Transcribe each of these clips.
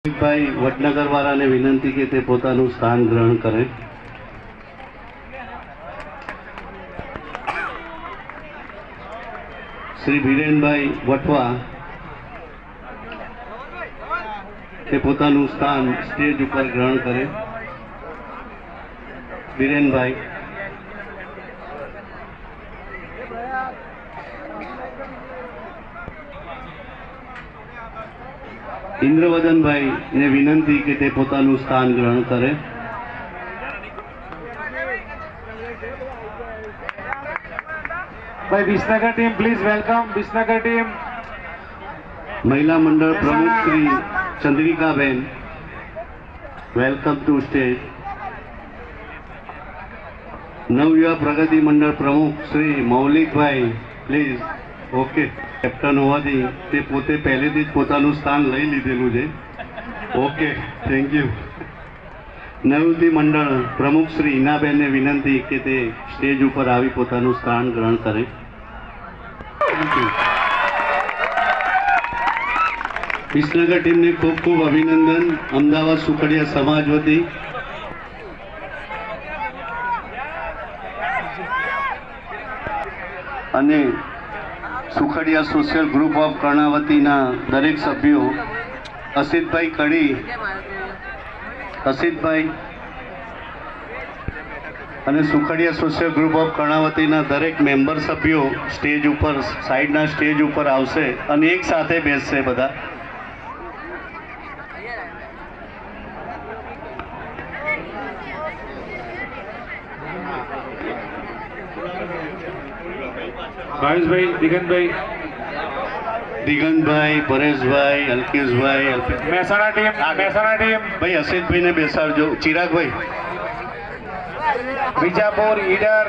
ભાઈ વડનગર વાળાને વિનંતી કે તે પોતાનું સ્થાન ગ્રહણ કરે. શ્રી ભીરેનભાઈ વટવા તે પોતાનું સ્થાન સ્ટેજ ઉપર ગ્રહણ કરે. ભીરેનભાઈ ઇન્દ્રવદનભાઈ ને વિનંતી કે તે પોતાનું સ્થાન ગ્રહણ કરે. ભાઈ Visnagar team please welcome. Visnagar team મહિલા મંડળ પ્રમુખ Shri Chandrikaben welcome to stage. નવયુવા પ્રગતિ મંડળ પ્રમુખ Shri Maulikbhai please. Okay, captain હોવાથી તે પોતે પહેલેથી જ પોતાનું સ્થાન લઈ લીધેલું છે. Okay, thank you. નવયુવતી મંડળ પ્રમુખ શ્રી ઈનાબેનને વિનંતી કે તે સ્ટેજ ઉપર આવી પોતાનું સ્થાન ગ્રહણ કરે. વિસનગર ટીમને ખૂબ ખૂબ અભિનંદન અમદાવાદ સુખડિયા સમાજ વતી. અને સુખડિયા સોશિયલ ગ્રુપ ઓફ કર્ણાવતીના દરેક સભ્યો, અસિતભાઈ કડી, અસિતભાઈ અને સુખડિયા સોશિયલ ગ્રુપ ઓફ કર્ણાવતીના દરેક મેમ્બર સભ્યો સ્ટેજ ઉપર, સાઈડના સ્ટેજ ઉપર આવશે અને એક સાથે બેસશે બધા. ભાવેશભાઈ, દિગંતભાઈ, પરેશભાઈ, અલ્કેશભાઈ, મહેસાણા ટીમ ભાઈ અસિતભાઈને બેસાડજો. ચિરાગભાઈ, વિજાપુર, ઈડર,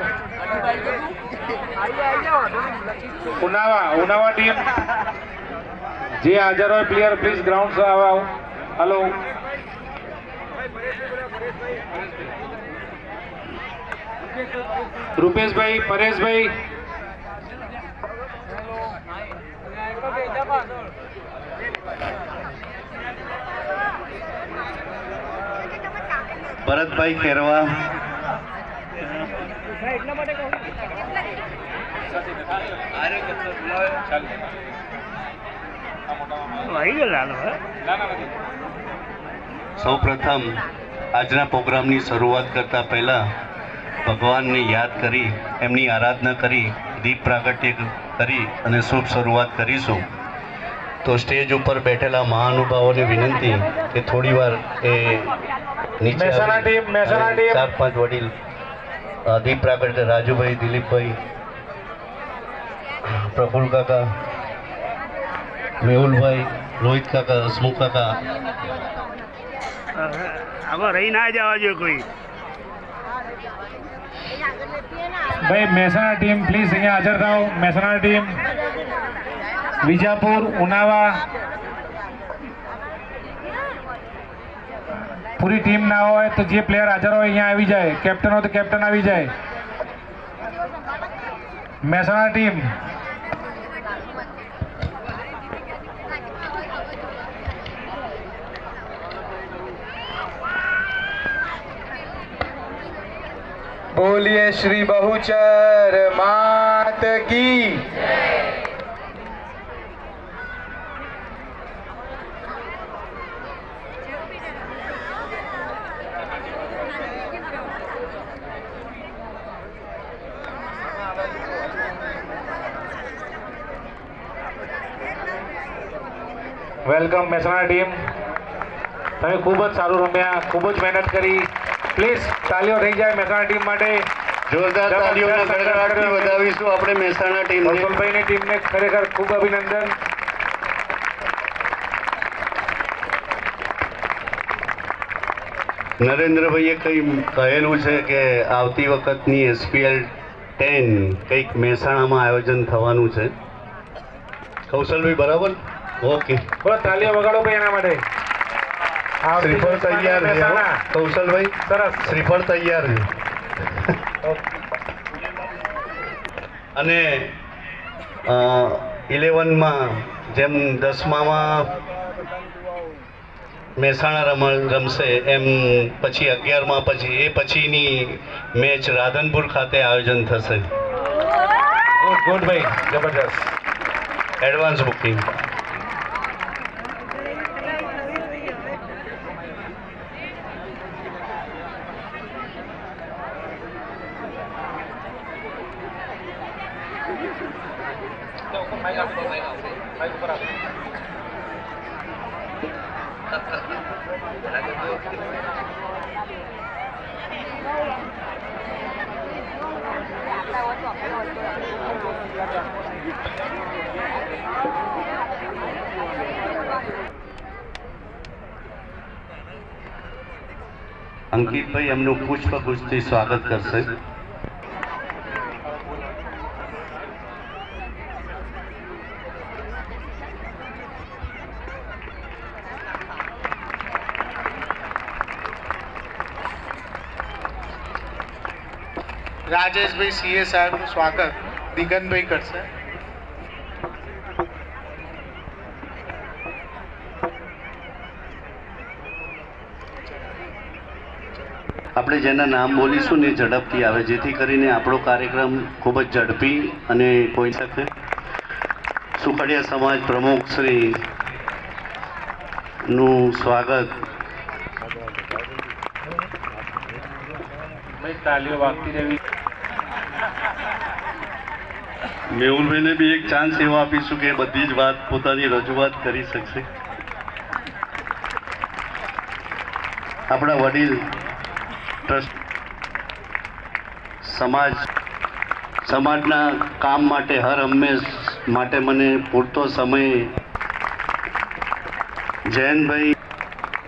ઉનાવા ટીમ જે હાજર હોય પ્લેયર પ્લીઝ ગ્રાઉન્ડ આવો. હલો, રૂપેશભાઈ, પરેશભાઈ, ભરતભાઈ ખેરવા, સૌ પ્રથમ આજના પ્રોગ્રામની શરૂઆત કરતા પહેલા ભગવાનને યાદ કરી, એમની આરાધના કરી, દીપ પ્રાગટ્ય કરી અને શુભ શરૂઆત કરીશું. તો સ્ટેજ ઉપર બેઠેલા મહાનુભાવોને વિનંતી કે થોડી વાર એ નીચે ચાર પાંચ વડીલ દીપ પ્રાગટ્ય, રાજુભાઈ, દિલીપભાઈ, પ્રફુલ્લ કાકા, મેહુલભાઈ, રોહિત કાકા, હસમુખ કાકા, આમાં રહી ના જવા જોઈએ કોઈ. ભાઈ મહેસાણા ટીમ પ્લીઝ અહીંયા હાજર થાઓ. મહેસાણા ટીમ, વિજાપુર, ઉનાવા, પૂરી ટીમ ના હોય તો જે પ્લેયર હાજર હોય અહીંયા આવી જાય. કેપ્ટન હોય તો કેપ્ટન આવી જાય. મહેસાણા ટીમ बोलिए श्री बहुचर मात की. Welcome Mehsana team. તમે ખૂબ જ સારું રમ્યા, ખૂબ જ મહેનત કરી. પ્લીઝ તાલીઓ થઈ જાય મહેસાણા ટીમ માટે. જોરદાર તાલીઓના ગડગડાટથી વધાવીશું આપણે મહેસાણા ટીમને. કૌશલભાઈની ટીમને ખરેખર ખૂબ અભિનંદન. નરેન્દ્રભાઈએ કંઈ કહેલું છે કે આવતી વખતની SPL 10 કંઈક મહેસાણામાં આયોજન થવાનું છે. કૌશલભાઈ બરાબર? ઓકે, બોલો તાલીઓ વગાડો ભાઈ એના માટે. શ્રીફળ તૈયાર છે કૌશલભાઈ. સરસ, શ્રીફળ તૈયાર છે. અને 11માં જેમ 10મામાં મહેસાણા રમશે એમ પછી 11માં પછી એ પછીની મેચ રાધનપુર ખાતે આયોજન થશે. ગુડ ગુડ ભાઈ, જબરદસ્ત. Advance booking. અંકિતભાઈ એમનું પુષ્પગુચ્છથી સ્વાગત કરશે. રાજેશભાઈ સીએ સાહેબનું સ્વાગત દિગંતભાઈ કરશે. આપણે જેના નામ બોલીશું ને ઝડપથી આવે, જેથી કરીને આપણો કાર્યક્રમ ખૂબ જ ઝડપી અને કોઈ શકે. સુખડિયા સમાજ પ્રમુખ શ્રી નું સ્વાગત. ભાઈ તાલીઓ વાગતી રહેવી. મેહુલભાઈને બી એક ચાન્સ એવો આપીશું કે બધી જ વાત પોતાની રજૂઆત કરી શકશે. આપણા વડીલ સમાજના કામ માટે હર હંમેશ માટે મને પૂરતો સમય. જયંતભાઈ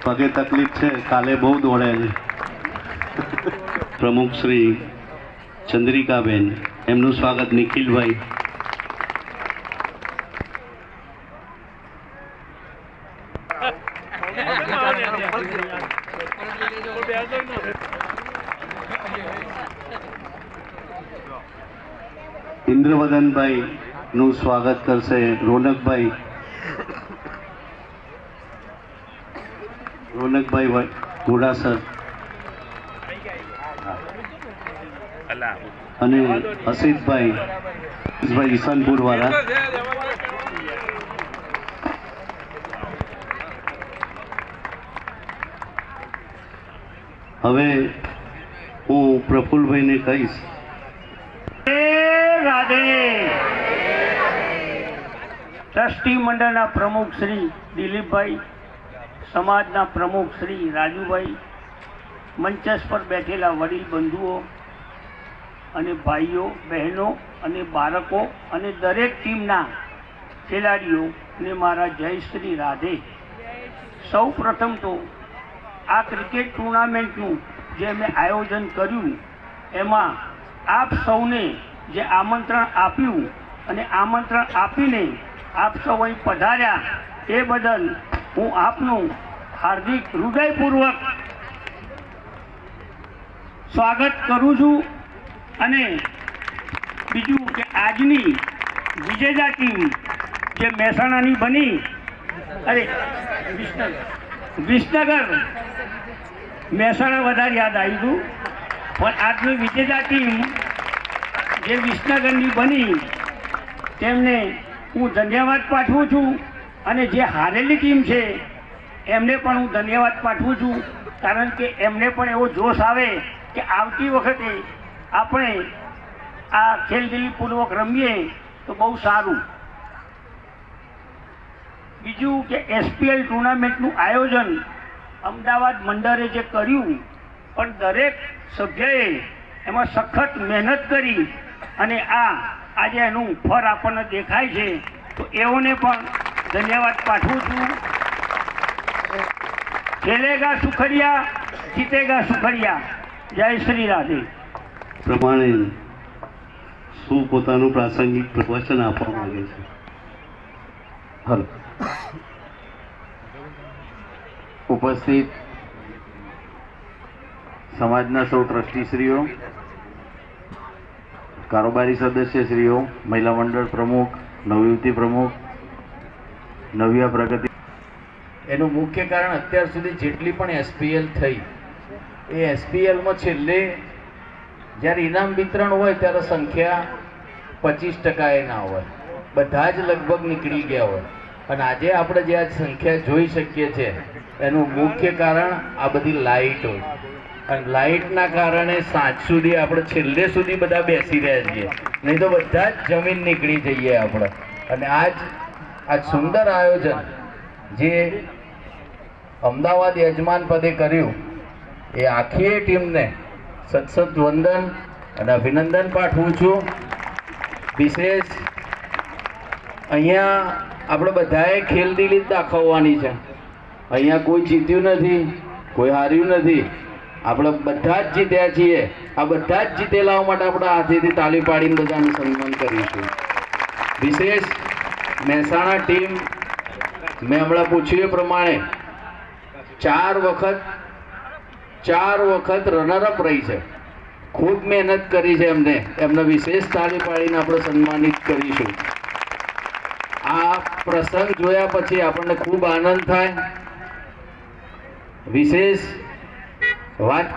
પગે તકલીફ છે, કાલે બહુ દોડે છે. પ્રમુખ શ્રી ચંદ્રિકાબેન એમનું સ્વાગત. નિખિલભાઈ. ઇન્દ્રવદનભાઈ નું સ્વાગત કરશે રોનકભાઈ. ઘોડાસર અને અસિતભાઈ ઈશાનપુર વાળા. હવે હું પ્રફુલભાઈને કહીશ. ટ્રસ્ટી મંડળના પ્રમુખ શ્રી દિલીપભાઈ, સમાજના પ્રમુખ શ્રી રાજુભાઈ, મંચસ પર બેઠેલા વડીલ બંધુઓ અને ભાઈઓ બહેનો અને બાળકો અને દરેક ટીમના ખેલાડીઓને મારા જય શ્રી રાધે. સૌ પ્રથમ તો આ ક્રિકેટ ટુર્નામેન્ટનું જે મેં આયોજન કર્યું એમાં આપ સૌને જે આમંત્રણ આપ્યું અને આમંત્રણ આપીને આપ સૌ અહીં પધાર્યા એ બદલ હું આપનું હાર્દિક હૃદયપૂર્વક સ્વાગત કરું છું. અને બીજું કે આજની વિજેતા ટીમ જે મહેસાણાની બની, વિસનગર મહેસાણા વધારે યાદ આવ્યું હતું, પણ આજની વિજેતા ટીમ જે વિસનગરની બની તેમને હું ધન્યવાદ પાઠવું છું. અને જે હારેલી ટીમ છે એમને પણ હું ધન્યવાદ પાઠવું છું, કારણ કે એમને પણ એવો જોશ આવે કે આવતી વખતે આપણે આ ખેલદિલીપૂર્વક રમીએ તો બહુ સારું. બીજું કે એસપીએલ ટુર્નામેન્ટનું આયોજન અમદાવાદ મંડળે જે કર્યું, પણ દરેક સભ્યએ એમાં સખત મહેનત કરી અને આજે એનું ફળ આપણને દેખાય છે, તો એઓને પણ ધન્યવાદ પાઠવું છું. ખેલેગા સુખડિયા, જીતેગા સુખડિયા. જય શ્રી રાધે. પ્રમાણે શું પોતાનું પ્રાસંગિક પ્રવચન આપવા માંગે છે? હલો. ઉપસ્થિત સમાજના સૌ ટ્રસ્ટીશ્રીઓ, કારોબારી સદસ્યશ્રીઓ, મહિલા મંડળ પ્રમુખ, નવયુવતી પ્રમુખ, નવ્યા પ્રગતિ એનું મુખ્ય કારણ અત્યાર સુધી જેટલી પણ એસપીએલ થઈ એ એસપીએલમાં છેલ્લે જ્યારે ઇનામ વિતરણ હોય ત્યારે સંખ્યા 25% એ ના હોય, બધા જ લગભગ નીકળી ગયા હોય. અને આજે આપણે જે આ સંખ્યા જોઈ શકીએ છીએ એનું મુખ્ય કારણ આ બધી લાઇટ હોય. અને લાઇટના કારણે સાંજ સુધી આપણે છેલ્લે સુધી બધા બેસી રહ્યા છીએ, નહીં તો બધા જ જમીન નીકળી જઈએ આપણે. અને આ સુંદર આયોજન જે અમદાવાદ યજમાન પદે કર્યું એ આખી ટીમને સતસત વંદન અને અભિનંદન પાઠવું છું. વિશેષ અહીંયા આપણે બધાએ ખેલદિલી જ દાખવવાની છે. અહીંયા કોઈ જીત્યું નથી, કોઈ હાર્યું નથી, આપણે બધા જ જીત્યા છીએ. આ બધા જ જીતેલાઓ માટે આપણે હાથેથી તાળી પાડીને બધાનું સન્માન કરીશું. વિશેષ મહેસાણા ટીમ મેં હમણાં પૂછ્યું એ પ્રમાણે 4 વખત રનરઅપ રહી છે. ખૂબ મહેનત કરી છે એમને વિશેષ તાળી પાડીને આપણે સન્માનિત કરીશું. આ પ્રસંગ જોયા પછી આપણને ખૂબ આનંદ થાય. વિશેષ વાત